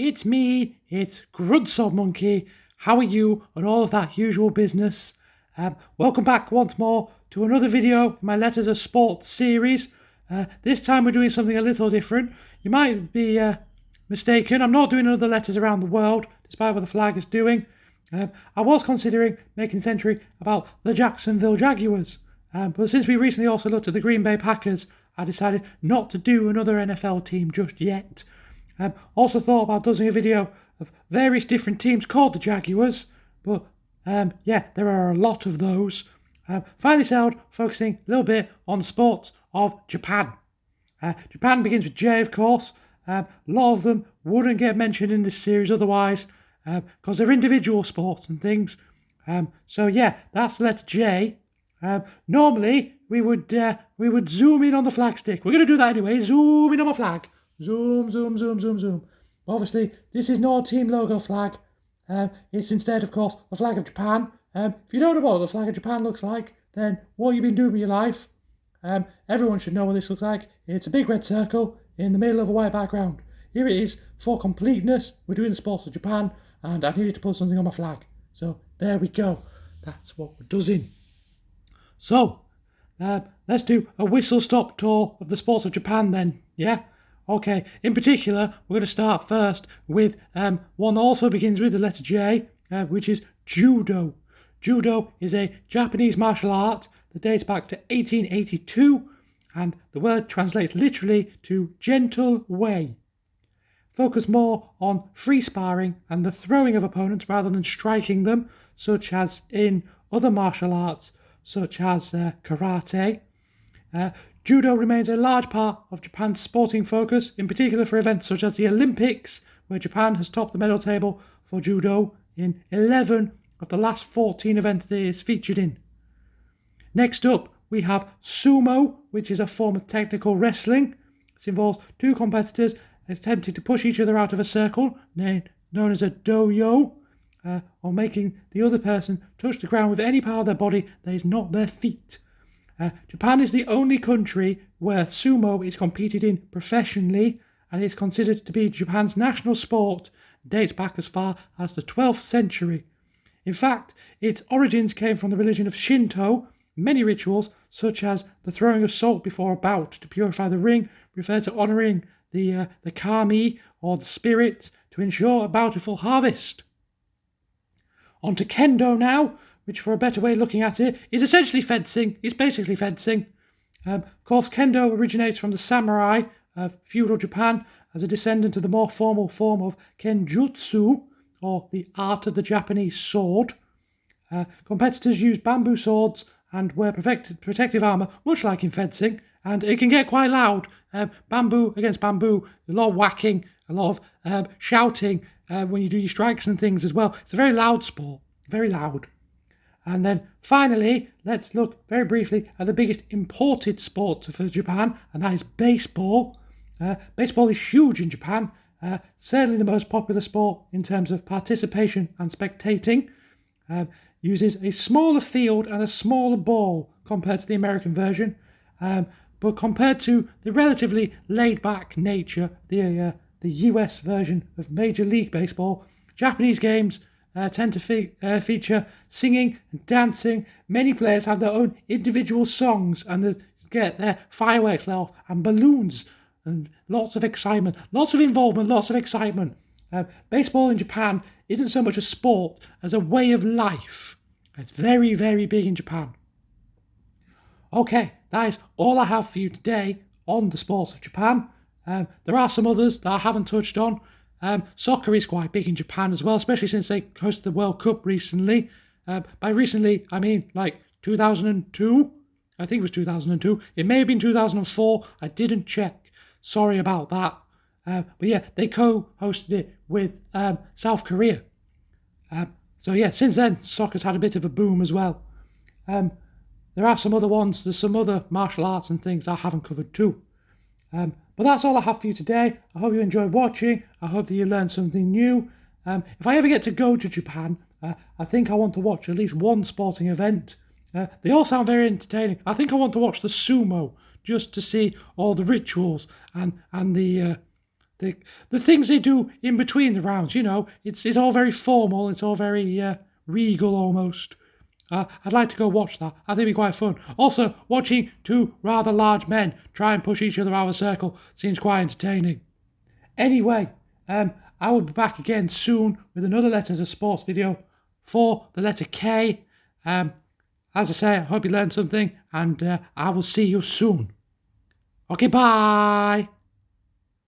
it's me, it's Gruntsod Monkey. How are you and all of that usual business? Welcome back once more to another video in my Letters of Sport series. This time we're doing something a little different. You might be mistaken, I'm not doing another Letters Around the World, despite what the flag is doing. I was considering making this entry about the Jacksonville Jaguars, but since we recently also looked at the Green Bay Packers, I decided not to do another NFL team just yet. Also thought about doing a video of various different teams called the Jaguars, but yeah, there are a lot of those. Finally settled, focusing a little bit on the sports of Japan. Japan begins with J, of course. A lot of them wouldn't get mentioned in this series otherwise, because they're individual sports and things. So yeah, that's the letter J. Normally we would zoom in on the flag stick. We're going to do that anyway. Zoom in on my flag. Zoom, zoom, zoom, zoom, zoom. Obviously, this is not a team logo flag. It's instead, of course, the flag of Japan. If you don't know what the flag of Japan looks like, then what have you been doing with your life? Everyone should know what this looks like. It's a big red circle in the middle of a white background. Here it is, for completeness. We're doing the sports of Japan, and I needed to put something on my flag. So, there we go. That's what we're doing. So, let's do a whistle-stop tour of the sports of Japan then, yeah? Okay, in particular, we're going to start first with one that also begins with the letter J, which is Judo. Judo is a Japanese martial art that dates back to 1882, and the word translates literally to gentle way. Focus more on free sparring and the throwing of opponents rather than striking them, such as in other martial arts, such as karate. Judo remains a large part of Japan's sporting focus, in particular for events such as the Olympics, where Japan has topped the medal table for judo in 11 of the last 14 events that it is featured in. Next up, we have sumo, which is a form of technical wrestling. This involves two competitors attempting to push each other out of a circle, known as a doyo, or making the other person touch the ground with any part of their body that is not their feet. Japan is the only country where sumo is competed in professionally, and is considered to be Japan's national sport. It dates back as far as the 12th century. In fact, its origins came from the religion of Shinto. Many rituals, such as the throwing of salt before a bout to purify the ring, refer to honouring the kami, or the spirits, to ensure a bountiful harvest. On to kendo now, which, for a better way of looking at it, is essentially fencing. It's basically fencing. Of course, kendo originates from the samurai of feudal Japan as a descendant of the more formal form of kenjutsu, or the art of the Japanese sword. Competitors use bamboo swords and wear protective armour, much like in fencing, and it can get quite loud. Bamboo against bamboo, a lot of whacking, a lot of shouting when you do your strikes and things as well. It's a very loud sport, very loud. And then finally, let's look very briefly at the biggest imported sport for Japan, and that is baseball. Baseball is huge in Japan, certainly the most popular sport in terms of participation and spectating. Uses a smaller field and a smaller ball compared to the American version, but compared to the relatively laid-back nature, the US version of Major League Baseball, Japanese games tend to feature singing and dancing. Many players have their own individual songs, and they get their fireworks let off and balloons and lots of excitement, lots of involvement, lots of excitement. Baseball in Japan isn't so much a sport as a way of life. It's very, very big in Japan. Okay, that is all I have for you today on the sports of Japan. There are some others that I haven't touched on. Soccer is quite big in Japan as well, especially since they hosted the World Cup recently. By recently, I mean like 2002. I think it was 2002. It may have been 2004. I didn't check. Sorry about that. But yeah, they co-hosted it with South Korea. So yeah, since then, soccer's had a bit of a boom as well. There are some other ones. There's some other martial arts and things I haven't covered too. But that's all I have for you today. I hope you enjoyed watching. I hope that you learned something new. If I ever get to go to Japan, I think I want to watch at least one sporting event. They all sound very entertaining. I think I want to watch the sumo, just to see all the rituals and the the things they do in between the rounds. You know, it's all very formal. It's all very regal almost. I'd like to go watch that. I think it'd be quite fun. Also, watching two rather large men try and push each other out of a circle seems quite entertaining. Anyway, I will be back again soon with another Letters of Sports video for the letter K. As I say, I hope you learned something, and I will see you soon. Okay, bye!